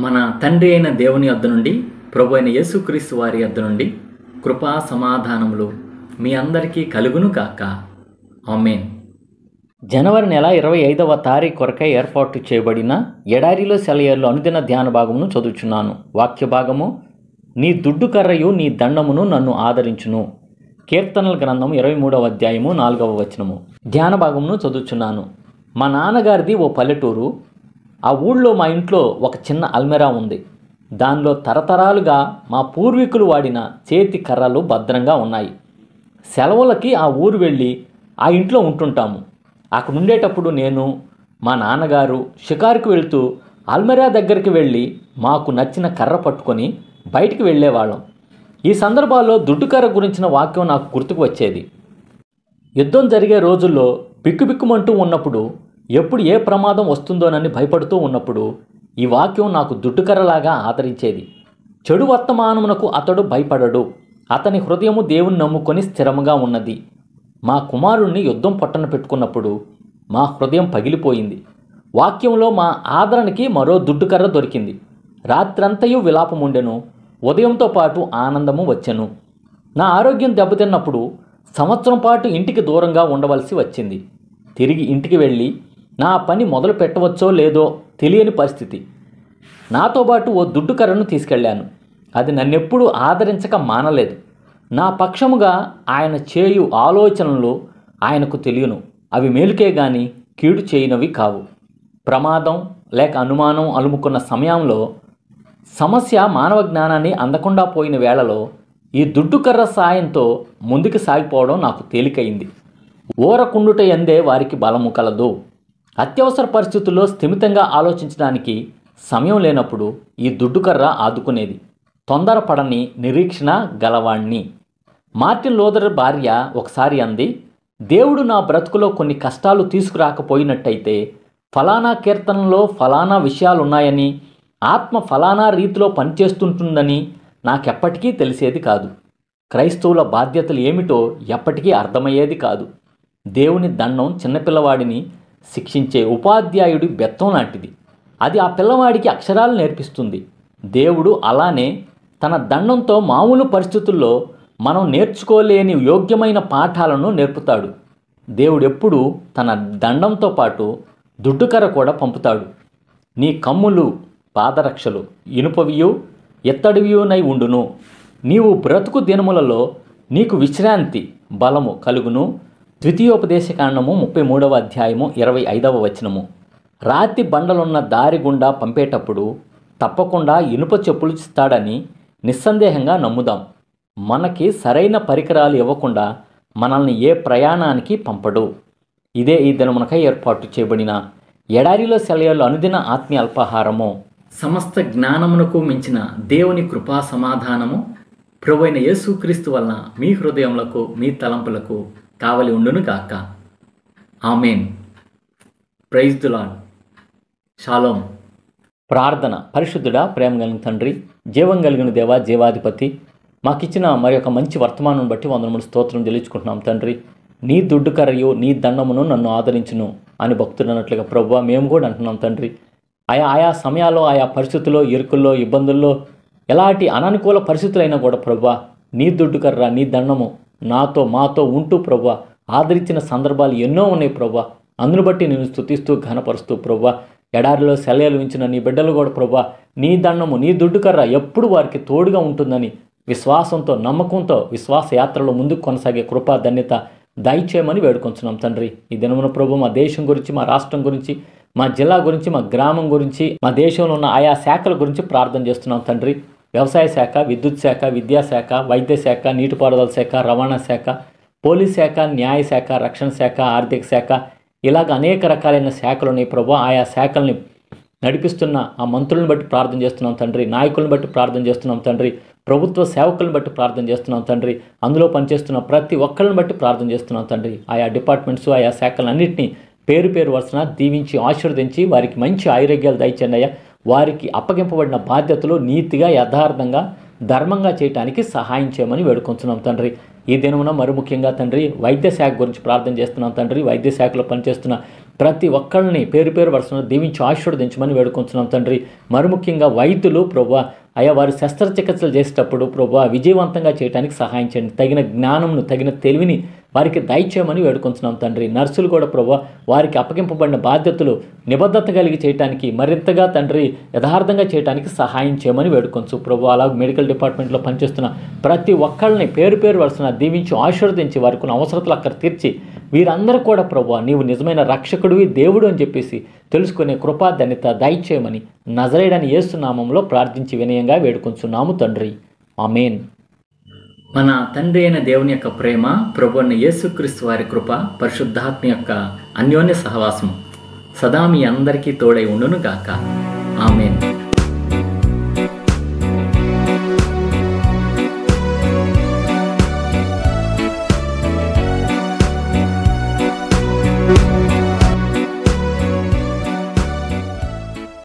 మన తండ్రి అయిన దేవుని యొద్ద నుండి, ప్రభు అయిన యేసుక్రీస్తు వారి యొద్ద నుండి కృపా సమాధానములు మీ అందరికీ కలుగును కాక. ఆమేన్. జనవరి నెల 25వ తారీఖు కొరకై ఏర్పాటు చేయబడిన ఎడారిలో సెలయేర్లు అనుదిన ధ్యాన భాగమును చదువుచున్నాను. వాక్య భాగము: నీ దుడ్డు కర్రయు నీ దండమును నన్ను ఆదరించును. కీర్తనల గ్రంథం 23వ అధ్యాయము 4వ వచనము. ధ్యాన భాగమును చదువుచున్నాను. మా నాన్నగారిది ఓ పల్లెటూరు. ఆ ఊళ్ళో మా ఇంట్లో ఒక చిన్న అల్మెరా ఉంది. దానిలో తరతరాలుగా మా పూర్వీకులు వాడిన చేతి కర్రలు భద్రంగా ఉన్నాయి. సెలవులకి ఆ ఊరు వెళ్ళి ఆ ఇంట్లో ఉంటుంటాము. అక్కడ ఉండేటప్పుడు నేను, మా నాన్నగారు షికారుకు వెళ్తూ అల్మెరా దగ్గరికి వెళ్ళి మాకు నచ్చిన కర్ర పట్టుకొని బయటికి వెళ్ళేవాళ్ళం. ఈ సందర్భాల్లో దుడ్డు కర్ర గురించిన వాక్యం నాకు గుర్తుకు వచ్చేది. యుద్ధం జరిగే రోజుల్లో బిక్కుబిక్కుమంటూ ఉన్నప్పుడు, ఎప్పుడు ఏ ప్రమాదం వస్తుందోనని భయపడుతూ ఉన్నప్పుడు ఈ వాక్యం నాకు దుడ్డుకర్రలాగా ఆదరించేది. చెడు వర్తమానమునకు అతడు భయపడడు, అతని హృదయము దేవుని నమ్ముకొని స్థిరముగా ఉన్నది. మా కుమారుణ్ణి యుద్ధం పొట్టన పెట్టుకున్నప్పుడు మా హృదయం పగిలిపోయింది. వాక్యంలో మా ఆదరణకి మరో దుడ్డుకర్ర దొరికింది. రాత్రంతయు విలాపముండెను, ఉదయంతో పాటు ఆనందము వచ్చెను. నా ఆరోగ్యం దెబ్బతిన్నప్పుడు సంవత్సరం పాటు ఇంటికి దూరంగా ఉండవలసి వచ్చింది. తిరిగి ఇంటికి వెళ్ళి నా పని మొదలు పెట్టవచ్చో లేదో తెలియని పరిస్థితి. నాతో పాటు ఓ దుడ్డు కర్రను తీసుకెళ్ళాను. అది నన్నెప్పుడూ ఆదరించక మానలేదు. నా పక్షముగా ఆయన చేయు ఆలోచనలు ఆయనకు తెలియను. అవి మేలుకే గాని కీడు చేయనవి కావు. ప్రమాదం లేక అనుమానం అలుముకున్న సమయంలో, సమస్య మానవ జ్ఞానాన్ని అందకుండా పోయిన వేళలో ఈ దుడ్డు కర్ర సాయంతో ముందుకు సాగిపోవడం నాకు తేలికయింది. ఊరకుండుట యందే వారికి బలము కలదు. అత్యవసర పరిస్థితుల్లో స్థిమితంగా ఆలోచించడానికి సమయం లేనప్పుడు ఈ దుడ్డుకర్ర ఆదుకునేది. తొందరపడని నిరీక్షణ గలవాణ్ణి. మార్టిన్ లూథర్ భార్య ఒకసారి అంది, దేవుడు నా బ్రతుకులో కొన్ని కష్టాలు తీసుకురాకపోయినట్టయితే ఫలానా కీర్తనలో ఫలానా విషయాలున్నాయని, ఆత్మ ఫలానా రీతిలో పనిచేస్తుంటుందని నాకెప్పటికీ తెలిసేది కాదు. క్రైస్తవుల బాధ్యతలు ఏమిటో ఎప్పటికీ అర్థమయ్యేది కాదు. దేవుని దండం చిన్నపిల్లవాడిని శిక్షించే ఉపాధ్యాయుడి బెత్తం లాంటిది. అది ఆ పిల్లవాడికి అక్షరాలు నేర్పిస్తుంది. దేవుడు అలానే తన దండంతో మామూలు పరిస్థితుల్లో మనం నేర్చుకోలేని యోగ్యమైన పాఠాలను నేర్పుతాడు. దేవుడు ఎప్పుడూ తన దండంతో పాటు దుడ్డుకర్ర కూడా పంపుతాడు. నీ కమ్ములు పాదరక్షలు ఇనుపవియు ఎత్తడివియునై ఉండును. నీవు బ్రతుకు దినములలో నీకు విశ్రాంతి బలము కలుగును. ద్వితీయోపదేశకాండము 33వ అధ్యాయము 25వ వచనము. రాతి బండలున్న దారి గుండా పంపేటప్పుడు తప్పకుండా ఇనుప చెప్పులు ఇస్తాడని నిస్సందేహంగా నమ్ముదాం. మనకి సరైన పరికరాలు ఇవ్వకుండా మనల్ని ఏ ప్రయాణానికి పంపడు. ఇదే ఈ దినమునకై ఏర్పాటు చేయబడిన ఎడారిలో సెలయేర్లు అనుదిన ఆత్మీయ అల్పాహారము. సమస్త జ్ఞానమునకు మించిన దేవుని కృపా సమాధానము ప్రభువైన యేసుక్రీస్తు వలన మీ హృదయములకు మీ తలంపులకు కావలి ఉండును గాక. ఆమేన్. Praise the Lord. షాలోమ్. ప్రార్థన. పరిశుద్ధుడా, ప్రేమ కలిగిన తండ్రి, జీవం కలిగిన దేవా, జీవాధిపతి, మాకిచ్చిన మరి ఒక మంచి వర్తమానం బట్టి 103 స్తోత్రం తెలుసుకుంటున్నాం తండ్రి. నీ దుడ్డు కర్రయు నీ దండమును నన్ను ఆదరించును అని భక్తుడు అన్నట్లుగా ప్రభువా మేము కూడా అంటున్నాం తండ్రి. ఆయా సమయాల్లో, ఆయా పరిస్థితుల్లో, ఇరుకుల్లో, ఇబ్బందుల్లో, ఎలాంటి అననుకూల పరిస్థితులైనా కూడా ప్రభువా నీ దుడ్డు కర్ర నీ దండము మాతో ఉంటూ ప్రభువా ఆదరించిన సందర్భాలు ఎన్నో ఉన్నాయి ప్రభువా. అందును బట్టి నేను స్తుతిస్తూ ఘనపరుస్తూ ప్రభువా ఎడారిలో సెలయేర్లు ఉంచిన నీ బిడ్డలు కూడా ప్రభువా నీ దండము నీ దుడ్డుకర్ర ఎప్పుడు వారికి తోడుగా ఉంటుందని విశ్వాసంతో, నమ్మకంతో విశ్వాస యాత్రలో ముందుకు కొనసాగే కృపా ధన్యత దయచేయమని వేడుకొంచున్నాం తండ్రి. ఈ దినమున ప్రభు మా దేశం గురించి, మా రాష్ట్రం గురించి, మా జిల్లా గురించి, మా గ్రామం గురించి, మా దేశంలో ఉన్న ఆయా శాఖల గురించి ప్రార్థన చేస్తున్నాం తండ్రి. వ్యవసాయ శాఖ, విద్యుత్ శాఖ, విద్యాశాఖ, వైద్య శాఖ, నీటిపారుదల శాఖ, రవాణా శాఖ, పోలీస్ శాఖ, న్యాయ శాఖ, రక్షణ శాఖ, ఆర్థిక శాఖ, ఇలాగ అనేక రకాలైన శాఖలు ఉన్నాయి ప్రభు. ఆయా శాఖల్ని నడిపిస్తున్న ఆ మంత్రులను బట్టి ప్రార్థన చేస్తున్నాం తండ్రి. నాయకులను బట్టి ప్రార్థన చేస్తున్నాం తండ్రి. ప్రభుత్వ సేవకులను బట్టి ప్రార్థన చేస్తున్నాం తండ్రి. అందులో పనిచేస్తున్న ప్రతి ఒక్కరిని బట్టి ప్రార్థన చేస్తున్నాం తండ్రి. ఆయా డిపార్ట్మెంట్స్, ఆయా శాఖలన్నింటినీ పేరు వరుసన దీవించి ఆశీర్వదించి వారికి మంచి ఆరోగ్యాలు దయచేయండి అయ్యా. వారికి అప్పగింపబడిన బాధ్యతలు నీతిగా, యథార్థంగా, ధర్మంగా చేయటానికి సహాయం చేయమని వేడుకొంచున్నాం తండ్రి. ఈ దినమున మరి ముఖ్యంగా తండ్రి వైద్య శాఖ గురించి ప్రార్థన చేస్తున్నాం తండ్రి. వైద్య శాఖలో పనిచేస్తున్న ప్రతి ఒక్కరిని పేరు పేరు వరుసను దీవించి ఆశీర్వదించమని వేడుకుంటున్నాం తండ్రి. మరి ముఖ్యంగా వైద్యులు ప్రభువా అయా వారి శస్త్రచికిత్సలు చేసేటప్పుడు ప్రభువా విజయవంతంగా చేయడానికి సహాయం చేయండి. తగిన జ్ఞానంను తగిన తెలివిని వారికి దయచేయమని వేడుకుంటున్నాం తండ్రి. నర్సులు కూడా ప్రభువా వారికి అప్పగింపబడిన బాధ్యతలు నిబద్ధత కలిగి చేయడానికి మరింతగా తండ్రి యథార్థంగా చేయడానికి సహాయం చేయమని వేడుకొంచు ప్రభువా. అలాగే మెడికల్ డిపార్ట్మెంట్లో పనిచేస్తున్న ప్రతి ఒక్కళ్ళని పేరు పేరు వరుసన దీవించి ఆశీర్వదించి వారికి ఉన్న అవసరతలు అక్కడ తీర్చి వీరందరూ కూడా ప్రభువా నీవు నిజమైన రక్షకుడివి దేవుడు అని చెప్పేసి తెలుసుకునే కృపా ధన్యత దయచేయమని నజరేయుడైన యేసు నామములో ప్రార్థించి వినయంగా వేడుకొంచున్నాము తండ్రి. ఆమేన్. మన తండ్రి అయిన దేవుని యొక్క ప్రేమ, ప్రభు అయిన యేసుక్రీస్తు వారి కృప, పరిశుద్ధాత్మ యొక్క అన్యోన్య సహవాసం సదా మీ అందరికీ తోడై ఉండును గాక. ఆమేన్.